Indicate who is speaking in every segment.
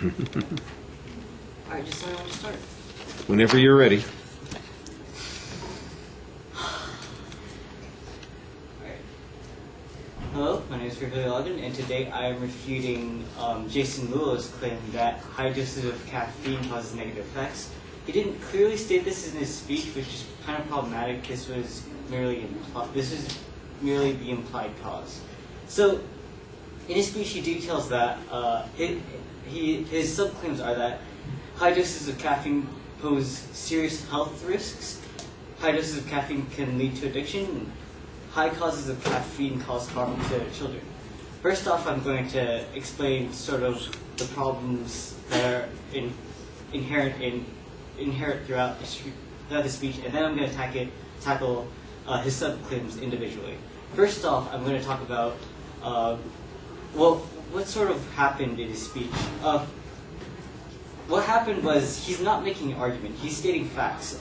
Speaker 1: Alright, just tell me when to start.
Speaker 2: Whenever you're ready.
Speaker 1: Alright. Hello, my name is Virgilo Refutation, and today I am refuting Jason Lulo's claim that high doses of caffeine causes negative effects. He didn't clearly state this in his speech, which is kind of problematic. This was merely the implied cause. So, in his speech, he details that his subclaims are that high doses of caffeine pose serious health risks, high doses of caffeine can lead to addiction, and high causes of caffeine cause harm to children. First off, I'm going to explain sort of the problems that are inherent throughout the speech, and then I'm going to tackle his subclaims individually. First off, I'm going to talk about what sort of happened in his speech. What happened was he's not making an argument; he's stating facts.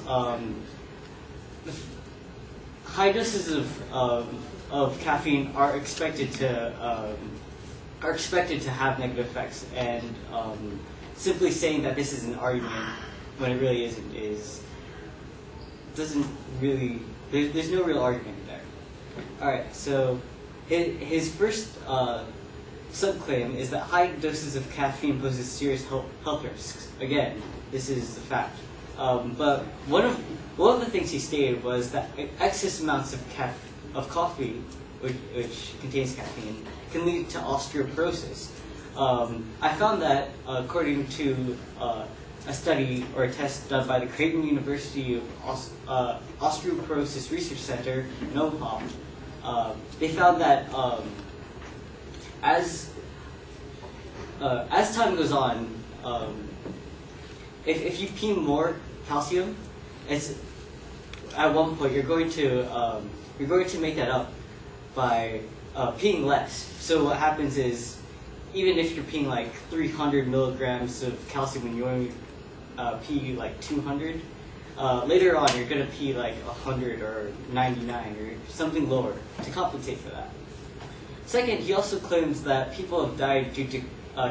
Speaker 1: High doses of caffeine are expected to have negative effects, and simply saying that this is an argument when it really isn't there's no real argument there. All right, so his first subclaim is that high doses of caffeine poses serious health risks. Again, this is a fact. But one of the things he stated was that excess amounts of coffee, which contains caffeine, can lead to osteoporosis. I found that according to a study or a test done by the Creighton University Osteoporosis Research Center, NOPOM, they found that as time goes on, if you pee more calcium, it's at one point you're going to make that up by peeing less. So what happens is, even if you're peeing like 300 milligrams of calcium when you only pee like 200, later on you're going to pee like 100 or 99 or something lower to compensate for that. Second, he also claims that people have died due to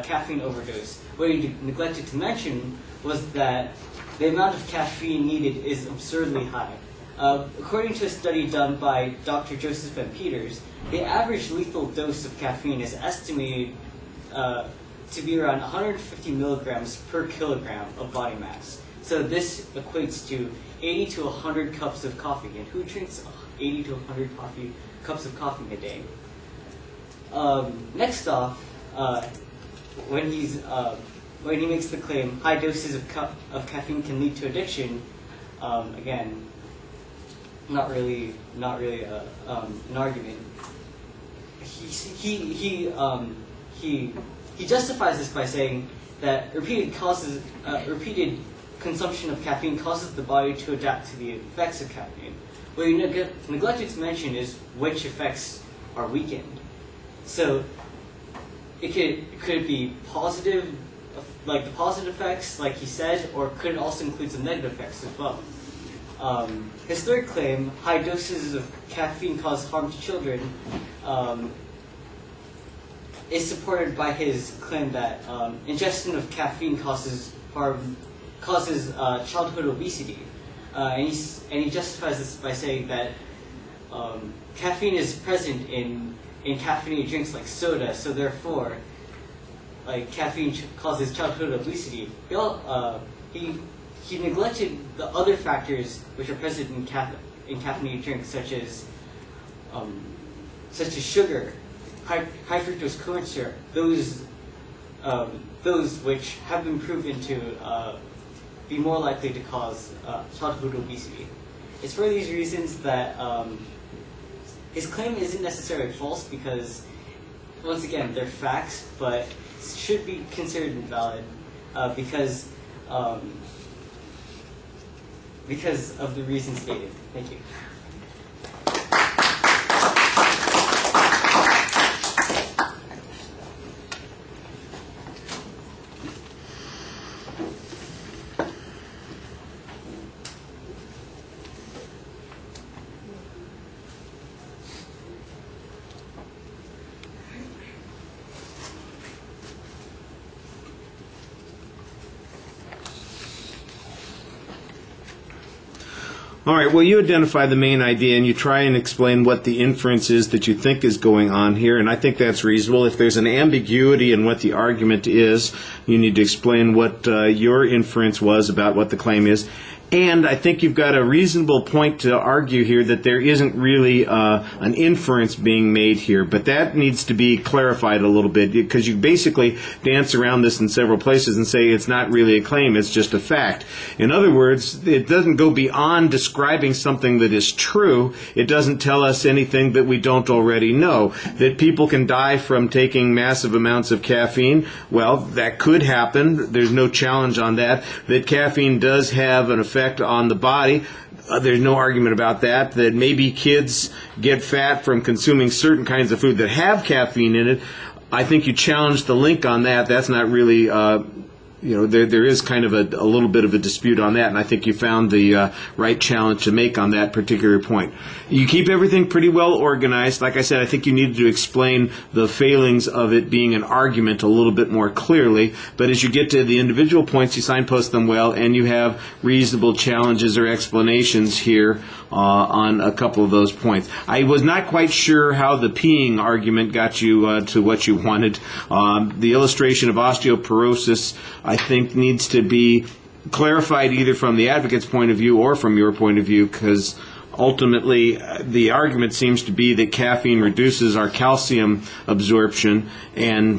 Speaker 1: caffeine overdose. What he neglected to mention was that the amount of caffeine needed is absurdly high. According to a study done by Dr. Joseph M. Peters, the average lethal dose of caffeine is estimated to be around 150 milligrams per kilogram of body mass. So this equates to 80 to 100 cups of coffee. And who drinks 80 to 100 cups of coffee a day? Next off, when he makes the claim, high doses of caffeine can lead to addiction. Again, not really an argument. He justifies this by saying that repeated consumption of caffeine causes the body to adapt to the effects of caffeine. What he neglected to mention is which effects are weakened. So it could be positive, like the positive effects, like he said, or could also include some negative effects as well. His third claim, high doses of caffeine cause harm to children, is supported by his claim that ingestion of caffeine causes childhood obesity, and he justifies this by saying that caffeine is present in caffeinated drinks like soda, so therefore, like caffeine causes childhood obesity. He neglected the other factors which are present in caffeinated drinks, such as sugar, high fructose corn syrup, those which have been proven to be more likely to cause childhood obesity. It's for these reasons that his claim isn't necessarily false, because, once again, they're facts, but should be considered invalid because of the reasons stated. Thank you.
Speaker 2: All right, well, you identify the main idea, and you try and explain what the inference is that you think is going on here, and I think that's reasonable. If there's an ambiguity in what the argument is, you need to explain what your inference was about what the claim is. And I think you've got a reasonable point to argue here that there isn't really an inference being made here, but that needs to be clarified a little bit, because you basically dance around this in several places and say it's not really a claim, it's just a fact. In other words, it doesn't go beyond describing something that is true. It doesn't tell us anything that we don't already know. That people can die from taking massive amounts of caffeine, well, that could happen. There's no challenge on that. That caffeine does have an effect on the body. There's no argument about that. That maybe kids get fat from consuming certain kinds of food that have caffeine in it. I think you challenge the link on that. That's not really, there is kind of a little bit of a dispute on that, and I think you found the right challenge to make on that particular point. You keep everything pretty well organized. Like I said, I think you needed to explain the failings of it being an argument a little bit more clearly, but as you get to the individual points, you signpost them well, and you have reasonable challenges or explanations here on a couple of those points. I was not quite sure how the peeing argument got you to what you wanted. The illustration of osteoporosis, I think, needs to be clarified either from the advocate's point of view or from your point of view, because ultimately the argument seems to be that caffeine reduces our calcium absorption, and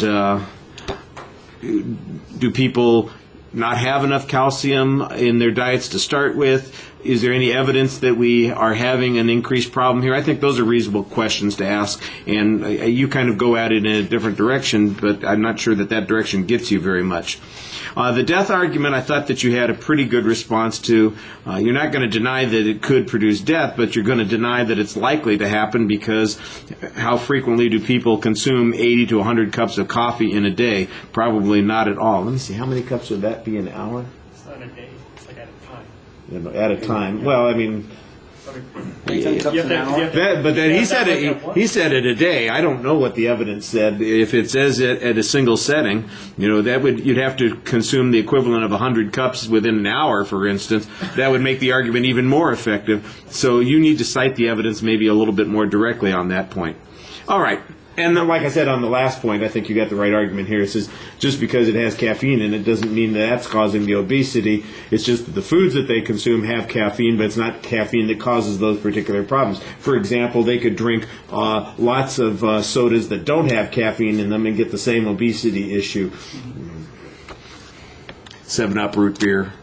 Speaker 2: do people not have enough calcium in their diets to start with? Is there any evidence that we are having an increased problem here? I think those are reasonable questions to ask, and you kind of go at it in a different direction, but I'm not sure that that direction gets you very much. The death argument, I thought that you had a pretty good response to. You're not going to deny that it could produce death, but you're going to deny that it's likely to happen, because how frequently do people consume 80 to 100 cups of coffee in a day? Probably not at all. Let me see, how many cups would that be an hour?
Speaker 3: It's not a day, it's like at a time.
Speaker 2: At a time. Well, I mean,
Speaker 1: But then he said it a day. I don't know what the evidence said. If it says it at a single setting, you'd have to consume the equivalent of 100 cups within an hour, for instance. That would make the argument even more effective. So you need to cite the evidence maybe a little bit more directly on that point. All right. And then, like I said on the last point, I think you got the right argument here. It says just because it has caffeine in it doesn't mean that that's causing the obesity. It's just that the foods that they consume have caffeine, but it's not caffeine that causes those particular problems. For example, they could drink lots of sodas that don't have caffeine in them and get the same obesity issue. 7-Up, root beer,